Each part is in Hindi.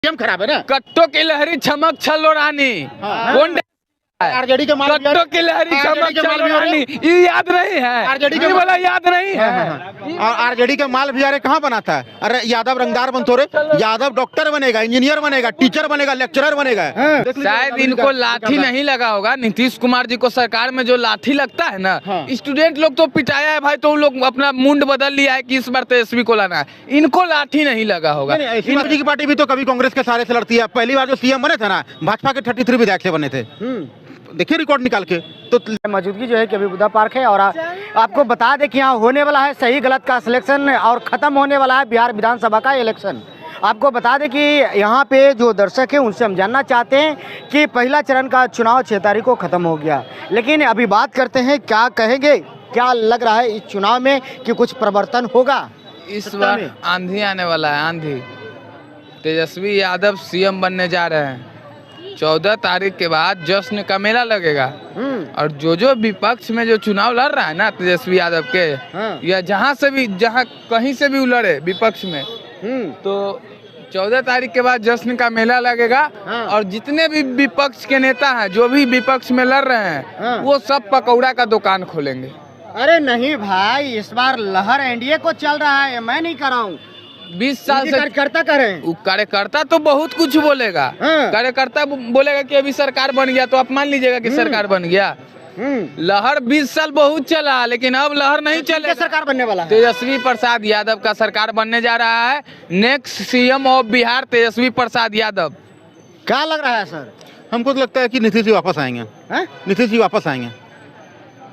सीएम खराब है ना। कट्टो की लहरी चमक छलो रानी कौन आरजेडी के माल कट्टो की लहरी चमक छलो रानी ये याद नहीं है। आरजेडी के बोला याद नहीं है। और आरजेडी के माल भी कहाँ बनाता है? अरे यादव रंगदार बनतो रे, यादव डॉक्टर बनेगा, इंजीनियर बनेगा, टीचर बनेगा, लेक्चरर बनेगा। शायद इनको लाठी नहीं लगा होगा। नीतीश कुमार जी को सरकार में जो लाठी लगता है ना, स्टूडेंट लोग तो पिटाया है भाई, तो उन लोग अपना मुंड बदल लिया है कि इस बार तेजस्वी को लाना है। इनको लाठी नहीं लगा होगा। मोदी की पार्टी भी तो कभी कांग्रेस के सहारे से लड़ती है। पहली बार जो सीएम बने थे ना, भाजपा के 33 विधायक से बने थे। देखिए रिकॉर्ड निकाल के। तो मौजूदगी जो है कि अभी बुद्धा पार्क है और आपको बता दें कि यहाँ होने वाला है सही गलत का सिलेक्शन और ख़त्म होने वाला है बिहार विधानसभा का इलेक्शन। आपको बता दें कि यहाँ पे जो दर्शक हैं उनसे हम जानना चाहते हैं कि पहला चरण का चुनाव 6 तारीख को ख़त्म हो गया, लेकिन अभी बात करते हैं क्या कहेंगे, क्या लग रहा है इस चुनाव में कि कुछ परिवर्तन होगा? इस बार आंधी आने वाला है, आंधी। तेजस्वी यादव सीएम बनने जा रहे हैं। 14 तारीख के बाद जश्न का मेला लगेगा और जो विपक्ष में जो चुनाव लड़ रहा है ना तेजस्वी यादव के, या जहां से भी, जहां कहीं से भी वो लड़े विपक्ष में, तो 14 तारीख के बाद जश्न का मेला लगेगा। और जितने भी विपक्ष के नेता हैं, जो भी विपक्ष में लड़ रहे हैं, वो सब पकौड़ा का दुकान खोलेंगे। अरे नहीं भाई, इस बार लहर एनडीए को चल रहा है, मैं नहीं कर रहा हूँ। 20 साल से कार्यकर्ता करें, कार्यकर्ता तो बहुत कुछ बोलेगा। कार्यकर्ता बोलेगा कि अभी सरकार बन गया, तो आप मान लीजिएगा कि सरकार बन गया। लहर 20 साल बहुत चला, लेकिन अब लहर नहीं चलेगा। सरकार बनने वाला है तेजस्वी प्रसाद यादव का सरकार बनने जा रहा है। Next CM of Bihar Tejashwi Prasad Yadav. क्या लग रहा है सर? हमको तो लगता है कि नीतीश जी वापस आएंगे। नीतीश जी वापस आएंगे,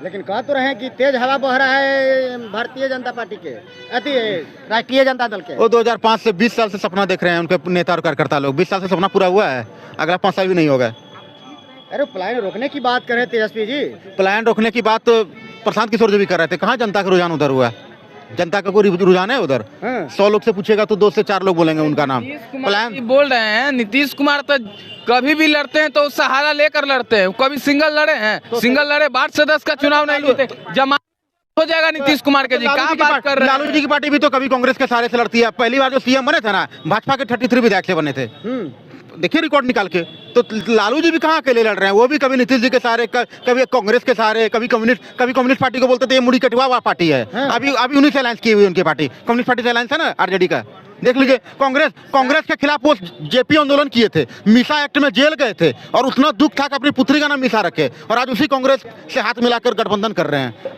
लेकिन कह तो रहे हैं कि तेज हवा बह रहा है भारतीय जनता पार्टी के, राष्ट्रीय जनता दल के। वो 2005 से 20 साल से सपना देख रहे हैं उनके नेता और कार्यकर्ता लोग। 20 साल से सपना पूरा हुआ है, अगला 5 साल भी नहीं होगा। अरे पलायन रोकने की बात कर रहे तेजस्वी जी। पलायन रोकने की बात तो प्रशांत किशोर जी भी कर रहे थे। कहाँ जनता का रुझान उधर हुआ है? जनता का कोई रुझान है उधर? 100 लोग से पूछेगा तो 2 से 4 लोग बोलेंगे उनका नाम। पलायन बोल रहे हैं। नीतीश कुमार तो कभी भी लड़ते हैं तो सहारा लेकर लड़ते हैं, कभी सिंगल लड़े हैं। सिंगल लड़े 8 से 10 का चुनाव नहीं लड़ते। जमा हो जाएगा नीतीश कुमार के जी। कहाँ बात कर रहे हैं? लालू जी की पार्टी भी तो कभी कांग्रेस के सहारे से लड़ती है। पहली बार जो सीएम बने थे ना, भाजपा के 33 विधायक से बने थे। देखिए रिकॉर्ड निकाल के। तो लालू जी भी कहाँ अकेले लड़ रहे हैं? वो भी कभी नीतीश जी के सहारे, कभी कांग्रेस के सहारे, कभी कम्युनिस्ट पार्टी को बोलते थे ये मुड़ी कटवा हुआ पार्टी है। अभी उन्हीं से अलायंस की हुई उनकी पार्टी, कम्युनिस्ट पार्टी से अलायंस है ना आरजेडी का। देख लीजिए, कांग्रेस के खिलाफ वो जेपी आंदोलन किए थे, मीसा एक्ट में जेल गए थे, और उतना दुख था कि अपनी पुत्री का नाम मीसा रखे, और आज उसी कांग्रेस से हाथ मिलाकर गठबंधन कर रहे हैं।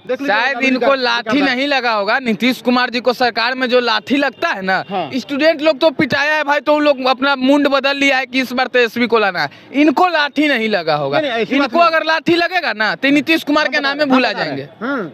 शायद इनको लाठी नहीं लगा होगा। नीतीश कुमार जी को सरकार में जो लाठी लगता है ना, स्टूडेंट लोग तो पिटाया है भाई, तो उन लोग अपना मुंड बदल लिया है कि इस बार तेजस्वी को लाना है। इनको लाठी नहीं लगा होगा। इनको अगर लाठी लगेगा ना तो नीतीश कुमार के नाम में भूला जाएंगे।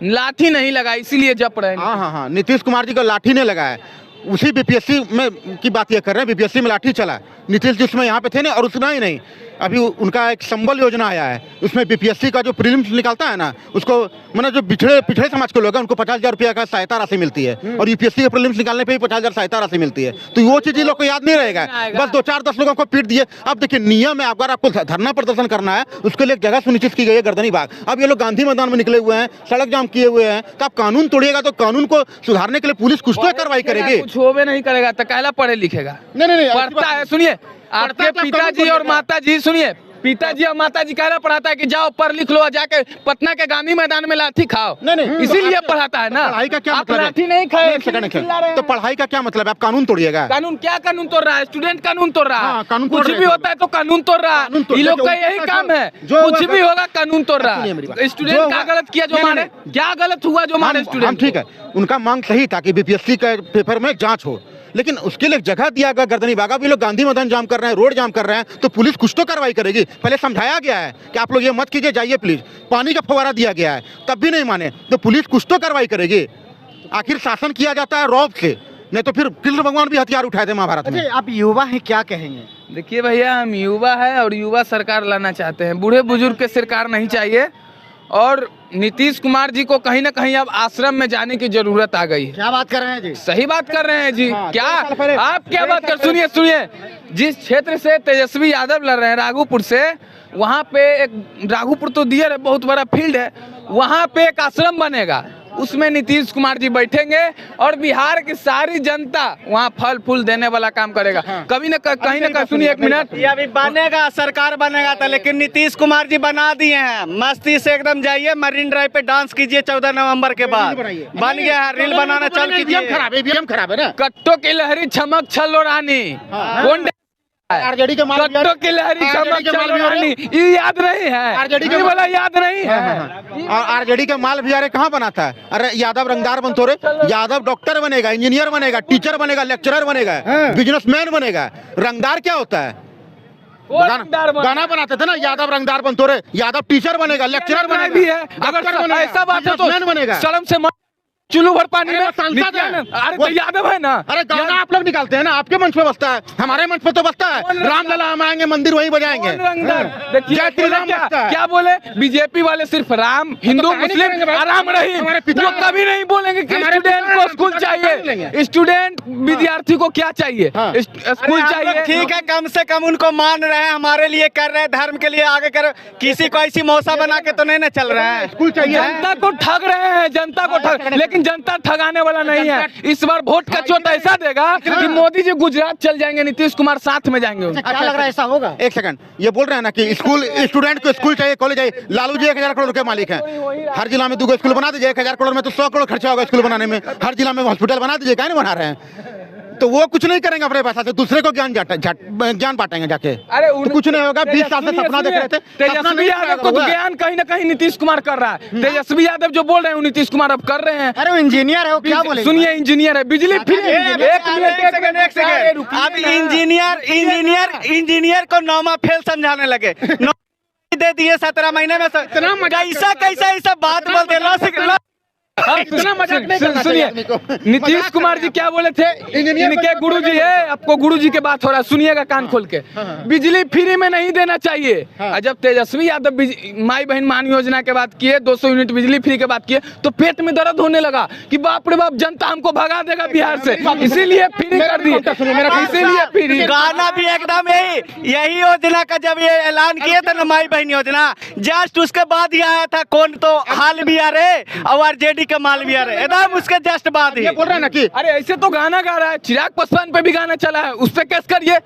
लाठी नहीं लगा, इसीलिए जप रहे हैं। हाँ, नीतीश कुमार जी को लाठी नहीं लगा है। उसी बीपीएससी में की बात ये कर रहे हैं। बीपीएससी में लाठी चला, नीतीश जी उसमें यहाँ पे थे ना। और उतना ही नहीं, अभी उनका एक संबल योजना आया है, उसमें बीपीएससी का जो प्रीलिम्स निकालता है ना, उसको मतलब जो पिछड़े समाज के लोग हैं उनको 50,000 रुपया का सहायता राशि मिलती है, और यूपीएससी के प्रीलिम्स निकालने पे भी 50,000 सहायता राशि मिलती है। तो वो चीज़ लोग को याद नहीं रहेगा। बस 2-4-10 लोगों को पीट दिए। अब देखिए, नियम है, अगर आपको धरना प्रदर्शन करना है उसके लिए एक जगह सुनिश्चित की गई है, गर्दनी बाग। अब ये लोग गांधी मैदान में निकले हुए हैं, सड़क जाम किए हुए हैं। तो आप कानून तोड़िएगा तो कानून को सुधारने के लिए पुलिस कुछ तो कार्रवाई करेगी। कुछ होवे नहीं करेगा तो कहला पढ़े लिखेगा। नहीं पढ़ता है। सुनिए, आपके पिताजी और माताजी, सुनिए, पिताजी और माताजी कहना पढ़ाता है कि जाओ पढ़ लिख लो, जाके पटना के गांधी मैदान में लाठी खाओ। नहीं, इसीलिए पढ़ाता है ना। पढ़ाई का क्या आप मतलब है? लाठी नहीं खाए तो पढ़ाई का क्या मतलब है? आप कानून तोड़िएगा। कानून क्या कानून तोड़ रहा है? स्टूडेंट कानून तोड़ रहा है। कानून कुछ भी होता है तो कानून तोड़ रहा है। ये लोग का यही काम है, कुछ भी होगा कानून तोड़ रहा है। स्टूडेंट क्या गलत किया जो मारे? क्या गलत हुआ जो मारे स्टूडेंट? ठीक है, उनका मांग सही था कि बीपीएससी का पेपर में जांच हो, लेकिन उसके लिए जगह दिया गया गर्दनी बागा। भी लोग गांधी मैदान जाम कर रहे हैं, रोड जाम कर रहे हैं, तो पुलिस कुछ तो कार्रवाई करेगी। पहले समझाया गया है कि आप लोग ये मत कीजिए, जाइए प्लीज। पानी का फव्वारा दिया गया है, तब भी नहीं माने, तो पुलिस कुछ तो कार्रवाई करेगी। आखिर शासन किया जाता है रौब से, नहीं तो फिर कृष्ण भगवान भी हथियार उठाए थे महाभारत में। आप युवा हैं, क्या कहेंगे? देखिए भैया, हम युवा है और युवा सरकार लाना चाहते हैं। बूढ़े बुजुर्ग के सरकार नहीं चाहिए। और नीतीश कुमार जी को कहीं ना कहीं अब आश्रम में जाने की जरूरत आ गई है। क्या बात कर रहे हैं जी? सही बात कर रहे हैं जी। क्या आप क्या बात कर? सुनिए, जिस क्षेत्र से तेजस्वी यादव लड़ रहे हैं, राघोपुर से, वहाँ पे एक, राघोपुर तो दियर है, बहुत बड़ा फील्ड है, वहाँ पे एक आश्रम बनेगा। उसमें नीतीश कुमार जी बैठेंगे और बिहार की सारी जनता वहाँ फल फूल देने वाला काम करेगा। कभी न कहीं ना कहीं, सुनिए एक मिनट, ये अभी बनेगा, सरकार बनेगा था, लेकिन नीतीश कुमार जी बना दिए हैं। मस्ती से एकदम जाइए, मरीन ड्राइव पे डांस कीजिए 14 नवंबर के बाद। बन गया है, रील बनाना चालू कीजिए। खराब है ना। कट्टो की लहरी चमक छलो रानी, कौन आरजेडी के माल कट्टो की लहरी चमक छलो रानी, ये याद नहीं है? आरजेडी के ये वाला याद नहीं है? और आरजेडी का माल भी अरे कहाँ बनाता है? अरे यादव रंगदार बनतो रे, यादव डॉक्टर बनेगा, इंजीनियर बनेगा, टीचर बनेगा, लेक्चरर बनेगा, बिजनेसमैन बनेगा। रंगदार क्या होता है? गाना बनाते थे ना, यादव रंगदार बनतो रे, यादव टीचर बनेगा, लेक्चरर बनेगा भी है। अगर ऐसा बात है तो बनेगा, शर्म से चुल्लू भर पानी में सांसद है। अरे तो यादव है ना। अरे गाना आप लोग निकालते हैं ना, आपके मंच पे बजता है, हमारे मंच पे तो बजता है। रामलला हम आएंगे, मंदिर वहीं बजाएंगे। देखिए क्या बोले बीजेपी वाले, सिर्फ राम, हिंदू, मुस्लिम, राम रहीम। वो कभी नहीं बोलेंगे कि स्टूडेंट को स्कूल चाहिए, स्टूडेंट विद्यार्थी को क्या चाहिए, स्कूल चाहिए। ठीक है, कम से कम उनको मान रहे हैं, हमारे लिए कर रहे हैं, धर्म के लिए आगे कर। किसी को ऐसी मौसा बना के तो नहीं ना चल रहा है। स्कूल चाहिए, जनता को ठग रहे हैं, जनता को ठग, लेकिन जनता ठगाने वाला नहीं है। इस बार वोट का चोट ऐसा देगा कि मोदी जी गुजरात चल जाएंगे, नीतीश कुमार साथ में जाएंगे। क्या लग रहा है ऐसा होगा? एक सेकंड, ये बोल रहे हैं ना कि स्कूल स्टूडेंट को स्कूल चाहिए, कॉलेज चाहिए। लालू जी 1000 करोड़ के मालिक हैं। हर जिला में 2 स्कूल बना दीजिए, 1000 करोड़ में तो 100 करोड़ खर्चा होगा स्कूल बनाने में। हर जिला में हॉस्पिटल बना दीजिए, क्या नहीं बना रहे हैं? तो वो कुछ नहीं करेंगे अपने पैसा से, दूसरे को ज्ञान बांटेंगे जाके। अरे तो कुछ नहीं होगा। 20 साल से सपना देख रहे थे, तेजस्वी यादव को तो ज्ञान कहीं ना कहीं नीतीश कुमार कर रहा है। तेजस्वी यादव जो बोल रहे हैं वो नीतीश कुमार अब कर रहे हैं। अरे वो इंजीनियर है, वो क्या बोले? सुनिए, इंजीनियर है, बिजली फ्री। एक मिनट, अब इंजीनियर को नौमा फेल समझाने लगे। दे दिए 17 महीने में। कैसा ऐसा बात बोलते हैं। इतना मजाक नहीं करना सुनिए, चाहिए आदमी को। नीतीश कुमार जी क्या बोले थे? इनके गुरुजी है, आपको गुरुजी के बात हो रहा है, सुनिएगा कान खोल के। बिजली फ्री में नहीं देना चाहिए। और जब तेजस्वी यादव माई बहन मान योजना के बात किए, 200 यूनिट बिजली फ्री के बात किए, तो पेट में दर्द होने लगा कि बाप रे बाप, जनता हमको भगा देगा बिहार से, इसीलिए फ्री कर दिए, इसीलिए फ्री। गाना भी एकदम यही योजना का जब ये ऐलान किया था ना, माई बहन योजना, जस्ट उसके बाद ही आया था कौन तो हाल भी आ रहे और आरजेडी का माल भी आ रहे, एकदम उसके जस्ट बाद ही। ये बोल रहे हैं ना कि अरे ऐसे तो गाना गा रहा है, चिराग पासवान पे भी गाना चला है, उस पे केस करिए।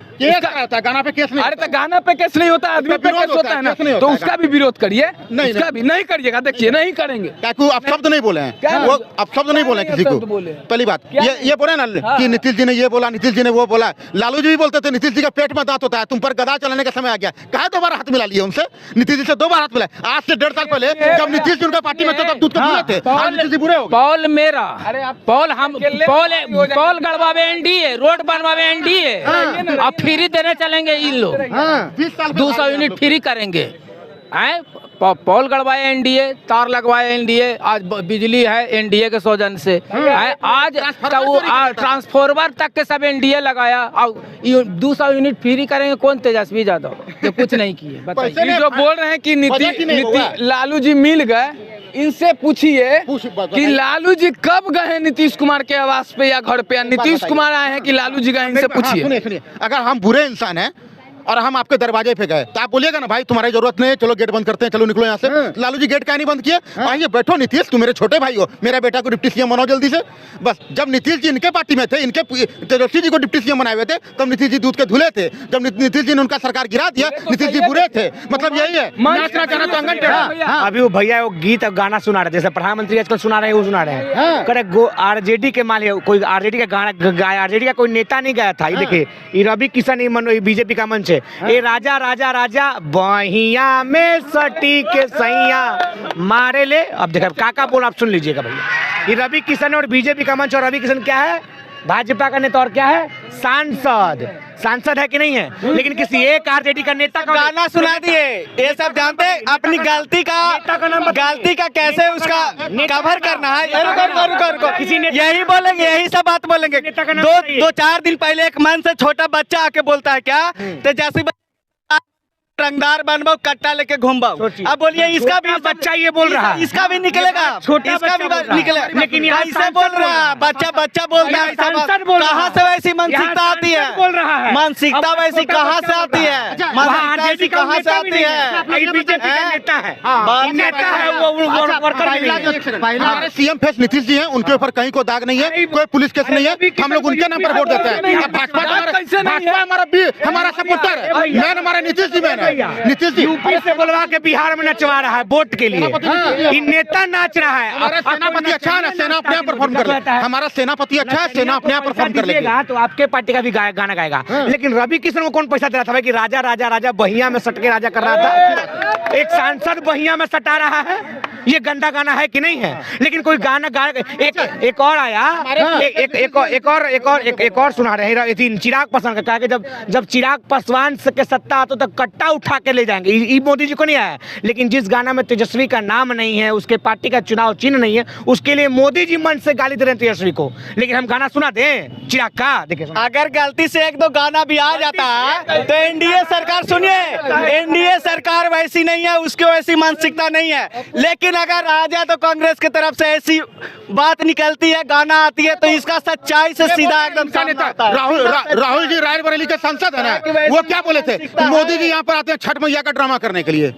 गाना पे केस नहीं। अरे तो गाना पे केस नहीं होता, आदमी पे केस होता है ना, तो उसका भी विरोध करिए। नहीं, उसका भी नहीं करिएगा, देखिए नहीं करेंगे। आप शब्द नहीं बोले हैं, वो आप शब्द नहीं बोले किसी को। पहली बात ये बोले ना कि नीतीश जी ने ये बोला, नीतीश जी ने वो बोला। लालू जी भी बोलते थे नीतीश जी का पेट में दांत होता है, तुम पर गदा चलाने का समय आ गया। कहा 2 बार हाथ मिला लिए उनसे, नीतीश जी से 2 बार हाथ मिला। आज से 1.5 साल पहले जब नीतीश जी उनका पार्टी में थे तब दूध के बुरे थे, आज नीतीश जी बुरे हो गए। पॉल मेरा, पॉल हम पॉल गड़वावे एनडीए, रोड बनवावे एनडीए, अब फ्री देने चलेंगे इन लोग। 200 यूनिट फ्री करेंगे। पॉल गड़वाए एनडीए, तार लगवाए एनडीए, आज बिजली है एनडीए के सौजन से। आज ट्रांसफॉर्मर तक के सब एनडीए लगाया, और 200 यूनिट फ्री करेंगे। कौन? तेजस्वी यादव, जो कुछ नहीं किए। ये जो बोल रहे हैं कि लालू जी मिल गए, इनसे पूछिए कि लालू जी कब गए हैं नीतीश कुमार के आवास पे या घर पे, नीतीश कुमार आए हैं कि लालू जी गए, इनसे पूछिए। सुनिए, अगर हम बुरे इंसान हैं और हम आपके दरवाजे पे गए तो आप बोलिएगा ना भाई तुम्हारी जरूरत नहीं है, चलो गेट बंद करते हैं, चलो निकलो यहाँ से। लालू जी गेट क्या नहीं बंद किए? आइए बैठो नीतीश, तुम मेरे छोटे भाई हो, मेरा बेटा को डिप्टी सीएम बनाओ जल्दी से। बस जब नीतीश जी इनके पार्टी में थे, इनके तेजस्वी जी को डिप्टी सीएम बनाए हुए थे, तब नीतीश जी दूध के धुले थे। जब नीतीश जी ने उनका सरकार गिरा दिया, नीतीश जी बुरे थे। मतलब यही है, नाचना चाहना तो आंगन टेढ़ा। अभी वो भैया वो गीत और गाना सुना रहे, जैसे प्रधानमंत्री आजकल सुना रहे हैं, वो सुना रहे हैं। करेक्ट, आरजेडी के माल है, कोई आरजेडी का गाना गाया, आरजेडी का कोई नेता नहीं गाया था। ये देखिए, ये रवि किशन, बीजेपी का मंच है। ये राजा राजा राजा बहिया में सटी के सैया मारे ले। अब देखो काका बोल, आप सुन लीजिएगा भैया। ये रवि किशन और बीजेपी का मंच, और रवि किशन क्या है? भाजपा का नेता, और क्या है? सांसद है कि नहीं है? लेकिन किसी एक आरजेडी का नेता का गाना सुना दिए। ये सब जानते हैं अपनी गलती का कैसे उसका कवर करना है। रुको, यही बोलेंगे, यही सब बात बोलेंगे। 2-4 दिन पहले एक मन से छोटा बच्चा आके बोलता है क्या तेजस्वी रंगदार बनबो, कट्टा लेके घूमबो। सोचिए। अब बोलिए इसका भी बच्चा ये बोल रहा है, इसका भी निकलेगा, छोटा इसका भी बच्चा बोल रहा है। निकलेगा, लेकिन यहाँ कैसे बोल रहा है बच्चा बोल रहा है, ऐसा सांसद बोल रहा है। कहाँ से वैसी मानसिकता यहाँ आती है? सांसद बोल रहा है। मानसिकता अब वैसी छोटा कहाँ बच्चा से आती बोल है? रहा है। मानसिकता वहाँ ऐसी RJD का कहाँ से नेता भी आती नहीं है? ये बीजेपी का नेता है, बात नेता है वो वर्कर भी नहीं है। हमारे सीएम फेस नीतीश जी हैं, उनके ऊपर कहीं को दाग नहीं है, कोई पुलिस केस नहीं है, हम लोग उनके नाम पर वोट देते हैं। अब भाजपा हमारा सपोर्टर है, मैन हमारा नीतीश जी मैन है, नीतीश जी यूपी से बुलवा के बिहार में नचवा रहा है वोट के लिए। ये नेता नाच रहा है। हमारा सेनापति अच्छा है ना, सेना अपने आप परफॉर्म कर ले। हमारा सेनापति अच्छा है, सेना अपने आप परफॉर्म कर लेगी। तो आपके पार्टी का भी गाना गाएगा। लेकिन रवि किशन को कौन पैसा दे रहा था भाई कि राजा राजा राजा बहिया में सट के राजा कर रहा था? एक सांसद बहिया में सटा रहा है, ये गंदा गाना है कि नहीं है? लेकिन कोई गाना गा एक और आया, एक और सुना रहे हैं चिराग पासवान का, कहा कि जब चिराग पासवान के सत्ता आता तो कट्टा उठा के ले जाएंगे। ये मोदी जी को नहीं आया। लेकिन जिस गाना में तेजस्वी का नाम नहीं है, उसके पार्टी का चुनाव चिन्ह नहीं है, उसके लिए मोदी जी मन से गाली दे रहे हैं तेजस्वी को। लेकिन हम गाना सुना दें चिराग का, देखिए अगर गलती से एक दो गाना भी आ जाता है तो एनडीए सरकार, सुनिए, एनडीए सरकार वैसी नहीं है, उसकी वैसी मानसिकता नहीं है। लेकिन अगर आ जाए तो कांग्रेस की तरफ से ऐसी बात निकलती है, गाना आती है, तो इसका सच्चाई से सीधा एकदम सामने आता है। राहुल जी रायबरेली के सांसद है ना, वो क्या बोले थे? मोदी जी यहाँ पर आते हैं छठ मैया का ड्रामा करने के लिए।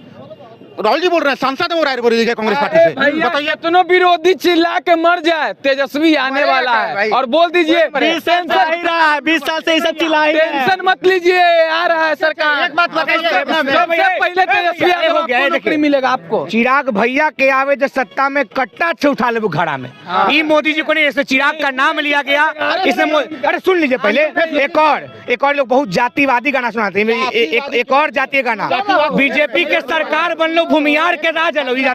राहुल जी बोल रहे हैं सांसद है वो रायबरेली के कांग्रेस पार्टी से। बताइए, इतनों विरोधी चिल्ला के मर जाए, तेजस्वी आने वाला है और बोल दीजिए 20 साल से ही रहा है, 20 साल से ये सब चिल्ला ही रहे हैं। टेंशन मत लीजिए, आ रहा है सरकार। एक बात बताइए, सबसे पहले तेजस्वी हो गया है, आपको नौकरी मिलेगा आपको। चिराग भैया के आवे जो सत्ता में कट्टा से उठा ले वो घड़ा में। ये मोदी जी को नहीं, ऐसे चिराग का नाम लिया गया। अरे सुन लीजिए पहले एक और लोग बहुत जातिवादी गाना सुनाते हैं। एक और जातीय गाना, बीजेपी के सरकार बन लो, भूमियार के राज लो।